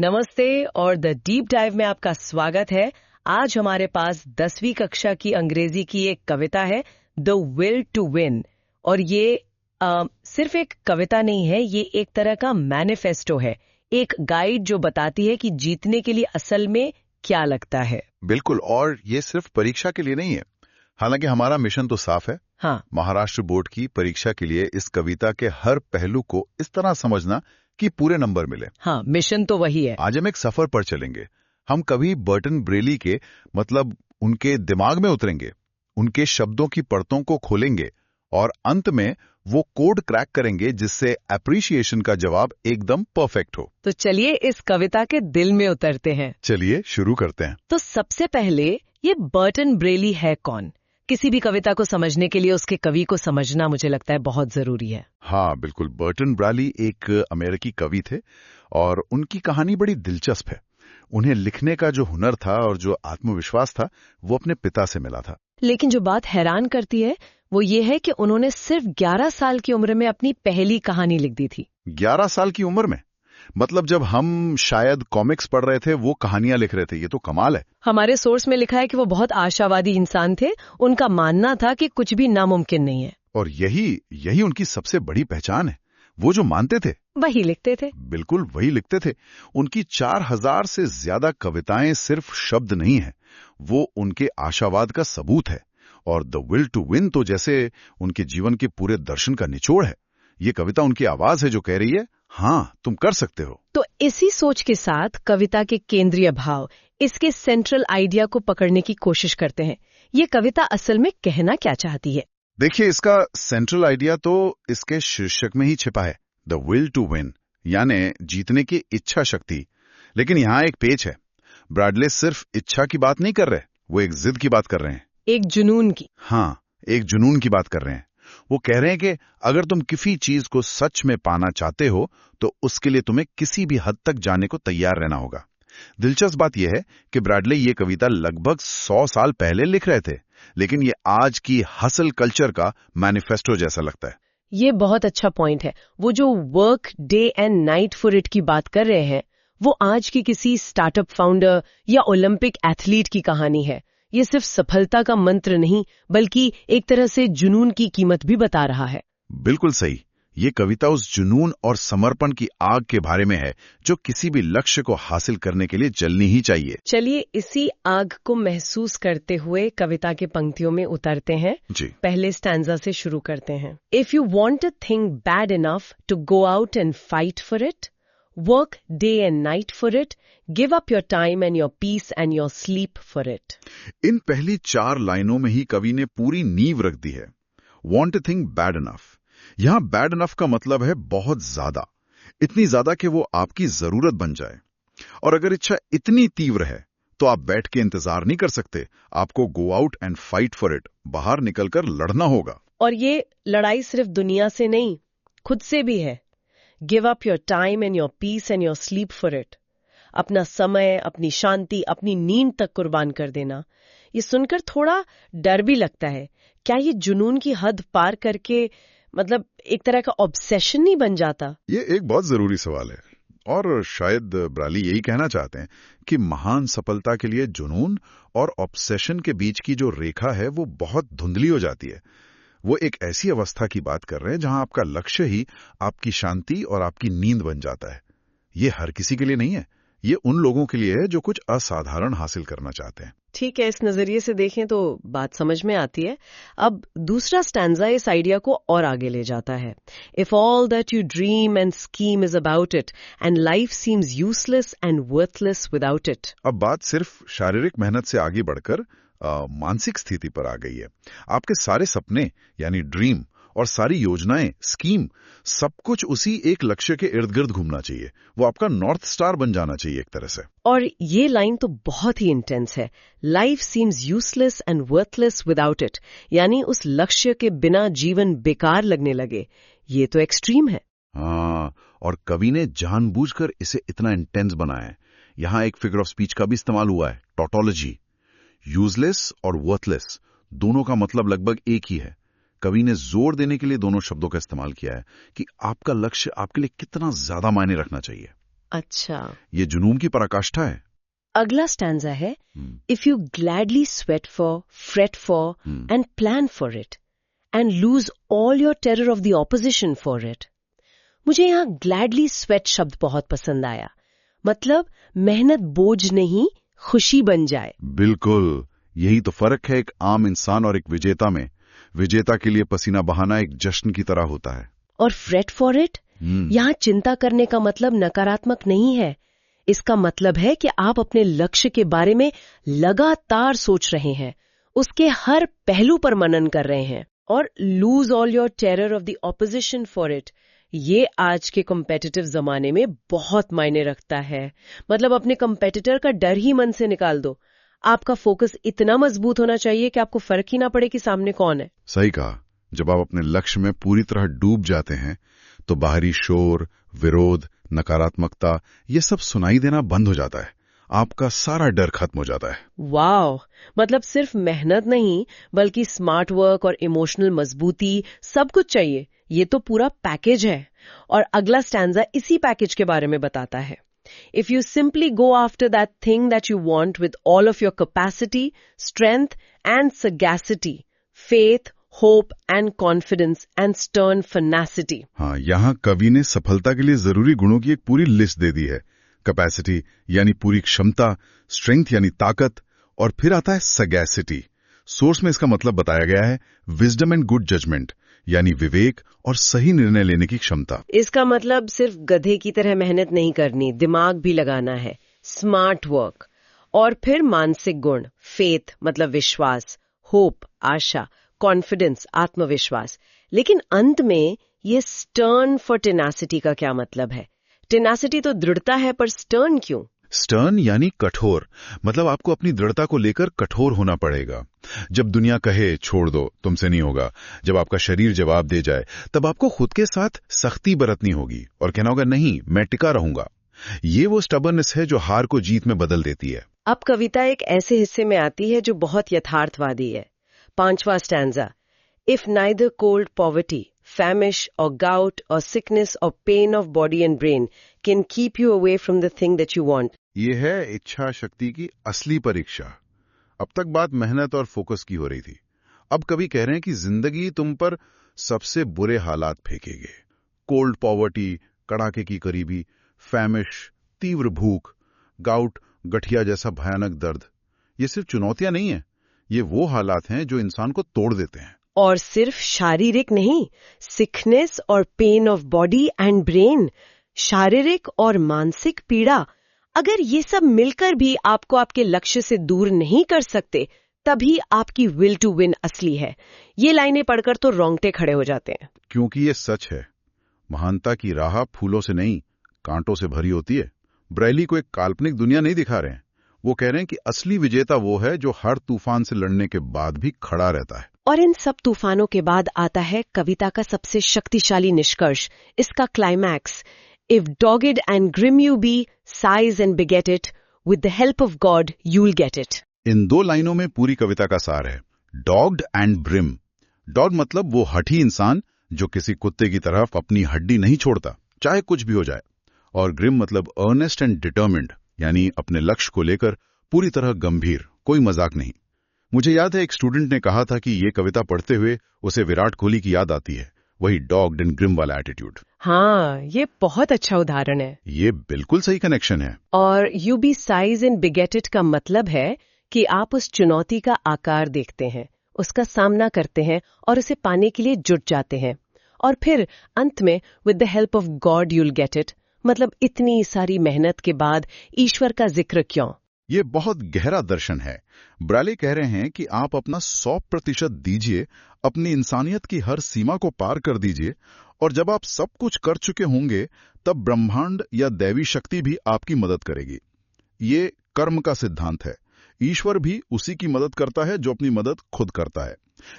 नमस्ते और the deep dive में आपका स्वागत है। आज हमारे पास 10वीं कक्षा की अंग्रेजी की एक कविता है, द विल टू विन। और ये सिर्फ एक कविता नहीं है, ये एक तरह का मैनिफेस्टो है, एक गाइड जो बताती है कि जीतने के लिए असल में क्या लगता है। बिल्कुल, और ये सिर्फ परीक्षा के लिए नहीं है। हालांकि हमारा मिशन तो साफ है। हाँ, महाराष्ट्र बोर्ड की परीक्षा के लिए इस कविता के हर पहलू को इस तरह समझना कि पूरे नंबर मिले। हाँ, मिशन तो वही है। आज हम एक सफर पर चलेंगे। हम कभी बर्टन ब्रेली के मतलब उनके दिमाग में उतरेंगे, उनके शब्दों की परतों को खोलेंगे और अंत में वो कोड क्रैक करेंगे जिससे एप्रिसिएशन का जवाब एकदम परफेक्ट हो। तो चलिए इस कविता के दिल में उतरते हैं। चलिए शुरू करते हैं। तो सबसे पहले ये बर्टन ब्रेली है कौन? किसी भी कविता को समझने के लिए उसके कवि को समझना मुझे लगता है बहुत जरूरी है। हाँ बिल्कुल, बर्टन ब्रेली एक अमेरिकी कवि थे और उनकी कहानी बड़ी दिलचस्प है। उन्हें लिखने का जो हुनर था और जो आत्मविश्वास था वो अपने पिता से मिला था। लेकिन जो बात हैरान करती है वो ये है कि उन्होंने सिर्फ 11 साल की उम्र में अपनी पहली कहानी लिख दी थी। 11 साल की उम्र में? मतलब जब हम शायद कॉमिक्स पढ़ रहे थे वो कहानियां लिख रहे थे। ये तो कमाल है। हमारे सोर्स में लिखा है कि वो बहुत आशावादी इंसान थे। उनका मानना था कि कुछ भी नामुमकिन नहीं है। और यही उनकी सबसे बड़ी पहचान है। वो जो मानते थे वही लिखते थे। बिल्कुल वही लिखते थे। उनकी 4000 से ज्यादा कविताएं सिर्फ शब्द नहीं है, वो उनके आशावाद का सबूत है। और द विल टू विन तो जैसे उनके जीवन के पूरे दर्शन का निचोड़ है। ये कविता उनकी आवाज है जो कह रही है, हाँ तुम कर सकते हो। तो इसी सोच के साथ कविता के केंद्रीय भाव, इसके सेंट्रल आइडिया को पकड़ने की कोशिश करते हैं। ये कविता असल में कहना क्या चाहती है? देखिए, इसका सेंट्रल आइडिया तो इसके शीर्षक में ही छिपा है, द विल टू विन, यानी जीतने की इच्छा शक्ति। लेकिन यहाँ एक पेच है। ब्रैडले सिर्फ इच्छा की बात नहीं कर रहे, वो एक जिद की बात कर रहे हैं। एक जुनून की। हाँ, एक जुनून की बात कर रहे हैं। वो कह रहे हैं कि अगर तुम किसी चीज को सच में पाना चाहते हो तो उसके लिए तुम्हें किसी भी हद तक जाने को तैयार रहना होगा। दिलचस्प बात यह है कि ब्रैडले ये कविता लगभग 100 साल पहले लिख रहे थे, लेकिन ये आज की हसल कल्चर का मैनिफेस्टो जैसा लगता है। ये बहुत अच्छा पॉइंट है। वो जो work day and night for it की बात कर रहे हैं, वो आज की किसी स्टार्टअप फाउंडर या ओलंपिक एथलीट की कहानी है। ये सिर्फ सफलता का मंत्र नहीं, बल्कि एक तरह से जुनून की कीमत भी बता रहा है। बिल्कुल सही। ये कविता उस जुनून और समर्पण की आग के बारे में है जो किसी भी लक्ष्य को हासिल करने के लिए जलनी ही चाहिए। चलिए इसी आग को महसूस करते हुए कविता के पंक्तियों में उतरते हैं। जी। पहले स्टैंजा से शुरू करते हैं। If you want a thing bad enough to go out and fight for it, work day and night for it, give up your time and your peace and your sleep for it. इन पहली 4 लाइनों में ही कवि ने पूरी नींव रख दी है। Want a thing bad enough. यहां बैड इनफ का मतलब है बहुत ज्यादा, इतनी ज्यादा कि वो आपकी जरूरत बन जाए। और अगर इच्छा इतनी तीव्र है तो आप बैठ के इंतजार नहीं कर सकते, आपको गो out and fight for it, बाहर निकलकर लड़ना होगा। और ये लड़ाई सिर्फ दुनिया से नहीं, खुद से भी है। Give up your time and your peace and your sleep for it. अपना समय, अपनी शांति, अपनी नींद तक कुर्बान कर देना। ये सुनकर थोड़ा डर भी लगता है। क्या ये जुनून की हद पार करके मतलब एक तरह का ऑब्सेशन नहीं बन जाता? ये एक बहुत जरूरी सवाल है और शायद ब्राली यही कहना चाहते हैं कि महान सफलता के लिए जुनून और ऑब्सेशन के बीच की जो रेखा है वो बहुत धुंधली हो जाती है। वो एक ऐसी अवस्था की बात कर रहे हैं जहां आपका लक्ष्य ही आपकी शांति और आपकी नींद बन जाता है। ये हर किसी के लिए नहीं है, ये उन लोगों के लिए है जो कुछ असाधारण हासिल करना चाहते हैं। ठीक है, इस नजरिए से देखें तो बात समझ में आती है। अब दूसरा स्टैंजा इस आइडिया को और आगे ले जाता है। If all that you dream and scheme is about it and life seems useless and worthless without it. अब बात सिर्फ शारीरिक मेहनत से आगे बढ़कर मानसिक स्थिति पर आ गई है। आपके सारे सपने यानी ड्रीम और सारी योजनाएं, स्कीम, सब कुछ उसी एक लक्ष्य के इर्द गिर्द घूमना चाहिए। वो आपका नॉर्थ स्टार बन जाना चाहिए एक तरह से। और ये लाइन तो बहुत ही इंटेंस है। Life seems useless and worthless without it, यानी उस लक्ष्य के बिना जीवन बेकार लगने लगे। ये तो एक्सट्रीम है। हाँ, और कवि ने जानबूझकर इसे इतना इंटेंस बनाया है। यहाँ एक फिगर ऑफ स्पीच का भी इस्तेमाल हुआ है, टॉटोलॉजी। यूजलेस और वर्थलेस दोनों का मतलब लगभग एक ही है। कवि ने जोर देने के लिए दोनों शब्दों का इस्तेमाल किया है कि आपका लक्ष्य आपके लिए कितना ज्यादा मायने रखना चाहिए। अच्छा, ये जुनून की पराकाष्ठा है। अगला स्टैंजा है, if you gladly sweat for, freight for and plan for it and lose all your terror of the opposition for it. मुझे यहाँ ग्लैडली स्वेट शब्द बहुत पसंद आया। मतलब मेहनत बोझ नहीं, खुशी बन जाए। बिल्कुल, यही तो फर्क है एक आम इंसान और एक विजेता में। विजेता के लिए पसीना बहाना एक जश्न की तरह होता है। और फ्रेट फॉर इट, यहाँ चिंता करने का मतलब नकारात्मक नहीं है। इसका मतलब है कि आप अपने लक्ष्य के बारे में लगातार सोच रहे हैं, उसके हर पहलू पर मनन कर रहे हैं। और lose all your terror of the opposition for it, ये आज के कॉम्पिटिटिव जमाने में बहुत मायने रखता है। मतलब अपने कॉम्पिटिटर का डर ही मन से निकाल दो। आपका फोकस इतना मजबूत होना चाहिए कि आपको फर्क ही ना पड़े कि सामने कौन है। सही कहा। जब आप अपने लक्ष्य में पूरी तरह डूब जाते हैं तो बाहरी शोर, विरोध, नकारात्मकता ये सब सुनाई देना बंद हो जाता है। आपका सारा डर खत्म हो जाता है। वाह, मतलब सिर्फ मेहनत नहीं बल्कि स्मार्ट वर्क और इमोशनल मजबूती सब कुछ चाहिए। ये तो पूरा पैकेज है। और अगला स्टैंजा इसी पैकेज के बारे में बताता है। If you simply go after that thing that you want with all of your capacity, strength and sagacity, faith, hope and confidence and stern tenacity. हाँ, यहाँ कवि ने सफलता के लिए जरूरी गुणों की एक पूरी लिस्ट दे दी है। कैपेसिटी यानी पूरी क्षमता, स्ट्रेंथ यानी ताकत, और फिर आता है सगैसिटी। सोर्स में इसका मतलब बताया गया है विजडम एंड गुड जजमेंट, यानी विवेक और सही निर्णय लेने की क्षमता। इसका मतलब सिर्फ गधे की तरह मेहनत नहीं करनी, दिमाग भी लगाना है, स्मार्ट वर्क। और फिर मानसिक गुण, फेथ मतलब विश्वास, होप आशा, कॉन्फिडेंस आत्मविश्वास। लेकिन अंत में ये स्टर्न फॉर टेनासिटी का क्या मतलब है? टेनासिटी तो दृढ़ता है, पर स्टर्न क्यों? स्टर्न यानी कठोर। मतलब आपको अपनी दृढ़ता को लेकर कठोर होना पड़ेगा। जब दुनिया कहे छोड़ दो, तुमसे नहीं होगा, जब आपका शरीर जवाब दे जाए, तब आपको खुद के साथ सख्ती बरतनी होगी और कहना होगा नहीं, मैं टिका रहूंगा। ये वो स्टबर्ननेस है जो हार को जीत में बदल देती है। अब कविता एक ऐसे हिस्से में आती है जो बहुत यथार्थवादी है। 5वां stanza, if neither cold poverty, famish or gout or sickness or pain of body and brain can keep you away from the thing that you want. ये है इच्छा शक्ति की असली परीक्षा। अब तक बात मेहनत और फोकस की हो रही थी। अब कवि कह रहे हैं कि जिंदगी तुम पर सबसे बुरे हालात फेंकेगे। कोल्ड पॉवर्टी, कड़ाके की करीबी, फैमिश, तीव्र भूख, गाउट, गठिया जैसा भयानक दर्द। ये सिर्फ चुनौतियां नहीं है, ये वो हालात हैं जो इंसान को तोड़ देते हैं। और सिर्फ शारीरिक नहीं, सिकनेस और pain of body and brain, शारीरिक और मानसिक पीड़ा, अगर ये सब मिलकर भी आपको आपके लक्ष्य से दूर नहीं कर सकते, तभी आपकी विल टू विन असली है। ये लाइनें पढ़कर तो रोंगटे खड़े हो जाते हैं। क्योंकि ये सच है, महानता की राह फूलों से नहीं, कांटों से भरी होती है। ब्रायली को एक काल्पनिक दुनिया नहीं दिखा रहे हैं। वो कह रहे हैं कि असली विजेता वो है जो हर तूफान से लड़ने के बाद भी खड़ा रहता है। और इन सब तूफानों के बाद आता है कविता का सबसे शक्तिशाली निष्कर्ष, इसका climax. If dogged and grim you be, size and beget it, with the help of God you'll get it. इन 2 लाइनों में पूरी कविता का सार है। डॉग्ड एंड ब्रिम। डॉग मतलब वो हठी इंसान जो किसी कुत्ते की तरफ अपनी हड्डी नहीं छोड़ता, चाहे कुछ भी हो जाए। और ग्रिम मतलब अर्नेस्ट एंड डिटर्मिन्ड, यानी अपने लक्ष्य को लेकर पूरी तरह गंभीर, कोई मजाक नहीं। मुझे याद है एक स्टूडेंट ने कहा था कि ये कविता पढ़ते हुए उसे विराट कोहली की याद आती है, वही डॉग्ड एंड ग्रिम वाला एटीट्यूड। हाँ, ये बहुत अच्छा उदाहरण है। ये बिल्कुल सही कनेक्शन है। और you be size and beget it का मतलब है कि आप उस चुनौती का आकार देखते हैं, उसका सामना करते हैं और उसे पाने के लिए जुट जाते हैं। और फिर अंत में with the help of God you'll get it, मतलब इतनी सारी मेहनत के बाद ईश्वर का जिक्र क्यों? ये बहुत गहरा दर्शन है। ब्रायली कह रहे हैं कि आप अपना 100% दीजिए, अपनी इंसानियत की हर सीमा को पार कर दीजिए, और जब आप सब कुछ कर चुके होंगे तब ब्रह्मांड या दैवी शक्ति भी आपकी मदद करेगी। ये कर्म का सिद्धांत है। ईश्वर भी उसी की मदद करता है जो अपनी मदद खुद करता है।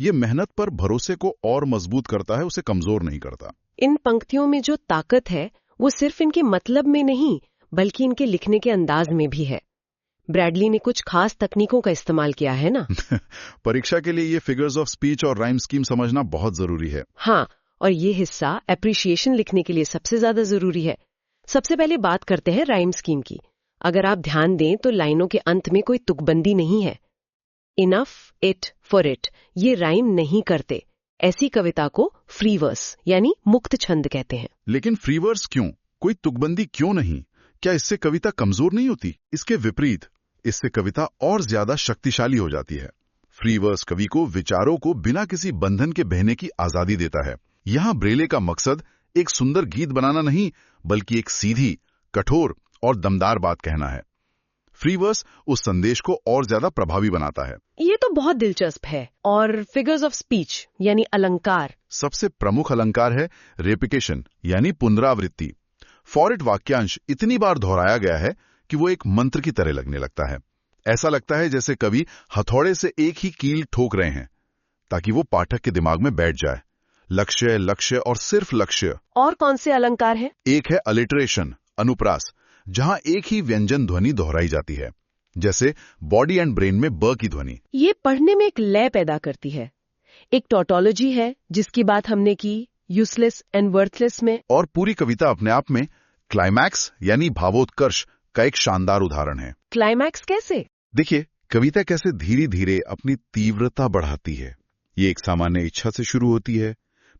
ये मेहनत पर भरोसे को और मजबूत करता है, उसे कमजोर नहीं करता। इन पंक्तियों में जो ताकत है वो सिर्फ इनके मतलब में नहीं बल्कि इनके लिखने के अंदाज में भी है। ब्रैडली ने कुछ खास तकनीकों का इस्तेमाल किया है ना। परीक्षा के लिए ये फिगर्स ऑफ स्पीच और राइम स्कीम समझना बहुत जरूरी है। हाँ, और ये हिस्सा एप्रिसिएशन लिखने के लिए सबसे ज्यादा जरूरी है। सबसे पहले बात करते हैं राइम स्कीम की। अगर आप ध्यान दें तो लाइनों के अंत में कोई तुकबंदी नहीं है। इनफ, इट, फॉर इट ये राइम नहीं करते। ऐसी कविता को फ्री वर्स यानी मुक्त छंद कहते हैं। लेकिन फ्री वर्स क्यों? कोई तुकबंदी क्यों नहीं? क्या इससे कविता कमजोर नहीं होती? इसके विपरीत, इससे कविता और ज्यादा शक्तिशाली हो जाती है। फ्री वर्स कवि को विचारों को बिना किसी बंधन के बहने की आजादी देता है। यहाँ ब्रेले का मकसद एक सुंदर गीत बनाना नहीं, बल्कि एक सीधी, कठोर और दमदार बात कहना है। फ्री वर्स उस संदेश को और ज्यादा प्रभावी बनाता है। ये तो बहुत दिलचस्प है। और फिगर्स ऑफ स्पीच यानी अलंकार? सबसे प्रमुख अलंकार है रेपिटेशन यानी पुनरावृत्ति। फॉर इट वाक्यांश इतनी बार दोहराया गया है कि वो एक मंत्र की तरह लगने लगता है। ऐसा लगता है जैसे कवि हथौड़े से एक ही कील ठोक रहे हैं, ताकि वो पाठक के दिमाग में बैठ जाए। लक्ष्य, लक्ष्य और सिर्फ लक्ष्य। और कौन से अलंकार हैं? एक है अलिटरेशन, अनुप्रास, जहां एक ही व्यंजन ध्वनि दोहराई जाती है, जैसे बॉडी एंड ब्रेन में ब की ध्वनि। ये पढ़ने में एक लय पैदा करती है। एक टॉटोलॉजी है जिसकी बात हमने की यूजलेस एंड वर्थलेस में। और पूरी कविता अपने आप में क्लाइमैक्स यानी भावोत्कर्ष का एक शानदार उदाहरण है। क्लाइमैक्स कैसे? देखिए, कविता कैसे धीरे धीरे अपनी तीव्रता बढ़ाती है। ये एक सामान्य इच्छा से शुरू होती है,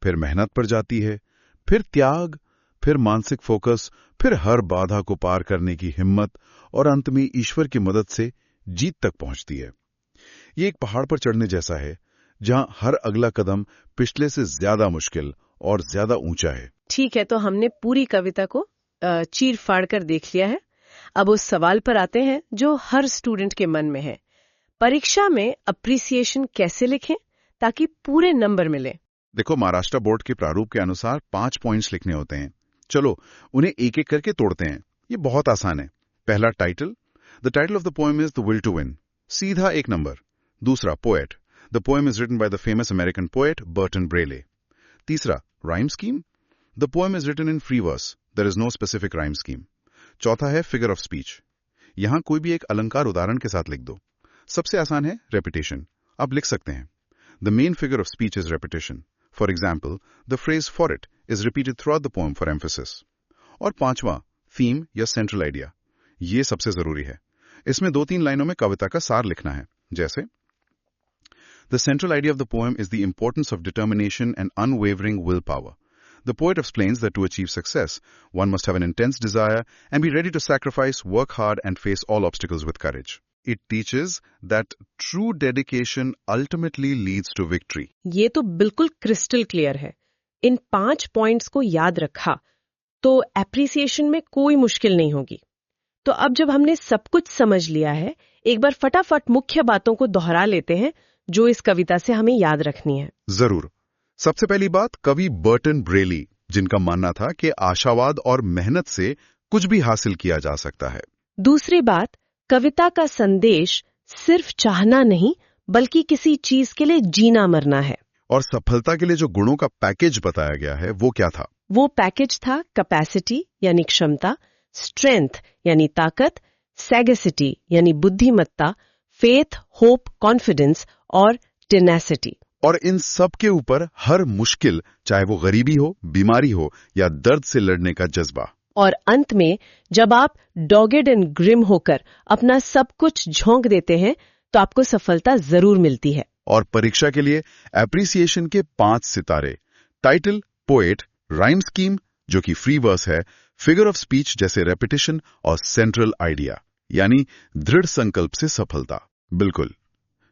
फिर मेहनत पर जाती है, फिर त्याग, फिर मानसिक फोकस, फिर हर बाधा को पार करने की हिम्मत और अंत में ईश्वर की मदद से जीत तक पहुंचती है। ये एक पहाड़ पर चढ़ने जैसा है, जहां हर अगला कदम पिछले से ज्यादा मुश्किल और ज्यादा ऊंचा है। ठीक है, तो हमने पूरी कविता को चीर फाड़ कर देख लिया है। अब उस सवाल पर आते हैं जो हर स्टूडेंट के मन में है। परीक्षा में अप्रिसिएशन कैसे लिखें ताकि पूरे नंबर मिले? देखो, महाराष्ट्र बोर्ड के प्रारूप के अनुसार 5 पॉइंट्स लिखने होते हैं। चलो उन्हें एक एक करके तोड़ते हैं। ये बहुत आसान है। पहला, title. The title of the poem is the will to win, सीधा 1 नंबर। दूसरा, poet. The poem is written by the famous American poet Berton Braley. तीसरा, rhyme scheme. The poem is written in free verse, there is no specific rhyme scheme. चौथा है figure of speech. यहां कोई भी एक अलंकार उदाहरण के साथ लिख दो। सबसे आसान है रेपिटेशन। आप लिख सकते हैं, the main figure of speech is repetition. For example, the phrase for it is repeated throughout the poem for emphasis. और पांचवा, theme या central idea। ये सबसे जरूरी है। इसमें 2-3 लाइनों में कविता का सार लिखना है, जैसे The central idea of the poem is the importance of determination and unwavering willpower. The poet explains that to achieve success, one must have an intense desire and be ready to sacrifice, work hard and face all obstacles with courage. It teaches that true dedication ultimately leads to victory. ये तो बिल्कुल crystal clear है। इन 5 points को याद रखा तो appreciation में कोई मुश्किल नहीं होगी। तो अब जब हमने सब कुछ समझ लिया है, एक बार फटाफट मुख्य बातों को दोहरा लेते हैं जो इस कविता से हमें याद रखनी है। जरूर। सबसे पहली बात, कवि बर्टन ब्रेली, जिनका मानना था कि आशावाद और मेहनत से कुछ भी हासिल किया जा सकता है। दूसरी बात, कविता का संदेश सिर्फ चाहना नहीं बल्कि किसी चीज के लिए जीना मरना है। और सफलता के लिए जो गुणों का पैकेज बताया गया है वो क्या था? वो पैकेज था कैपेसिटी यानी क्षमता, स्ट्रेंथ यानी ताकत, सैगेसिटी यानी बुद्धिमत्ता, फेथ, होप, कॉन्फिडेंस और टेनेसिटी। और इन सब के ऊपर हर मुश्किल, चाहे वो गरीबी हो, बीमारी हो या दर्द से लड़ने का जज्बा। और अंत में जब आप डॉगेड एंड ग्रिम होकर अपना सब कुछ झोंक देते हैं तो आपको सफलता जरूर मिलती है। और परीक्षा के लिए एप्रिसिएशन के 5 सितारे, टाइटल, पोएट, राइम स्कीम जो कि फ्री वर्स है, फिगर ऑफ स्पीच जैसे रेपिटेशन और सेंट्रल आइडिया यानी दृढ़ संकल्प से सफलता। बिल्कुल,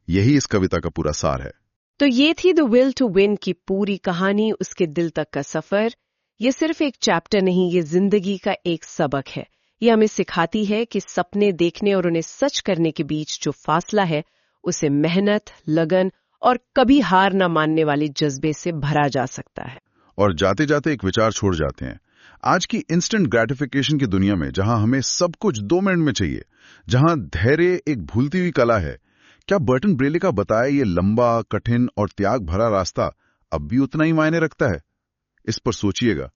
यही इस कविता का पूरा सार है। तो ये थी द विल टू विन की पूरी कहानी, उसके दिल तक का सफर। ये सिर्फ एक चैप्टर नहीं, ये जिंदगी का एक सबक है। ये हमें सिखाती है कि सपने देखने और उन्हें सच करने के बीच जो फासला है उसे मेहनत, लगन और कभी हार न मानने वाले जज्बे से भरा जा सकता है। और जाते जाते एक विचार छोड़ जाते हैं। आज की इंस्टेंट ग्रेटिफिकेशन की दुनिया में, जहां हमें सब कुछ 2 मिनट में चाहिए, जहां धैर्य एक भूलती हुई कला है, क्या बर्टन ब्रेले का बताया ये लंबा, कठिन और त्याग भरा रास्ता अब भी उतना ही मायने रखता है? इस पर सोचिएगा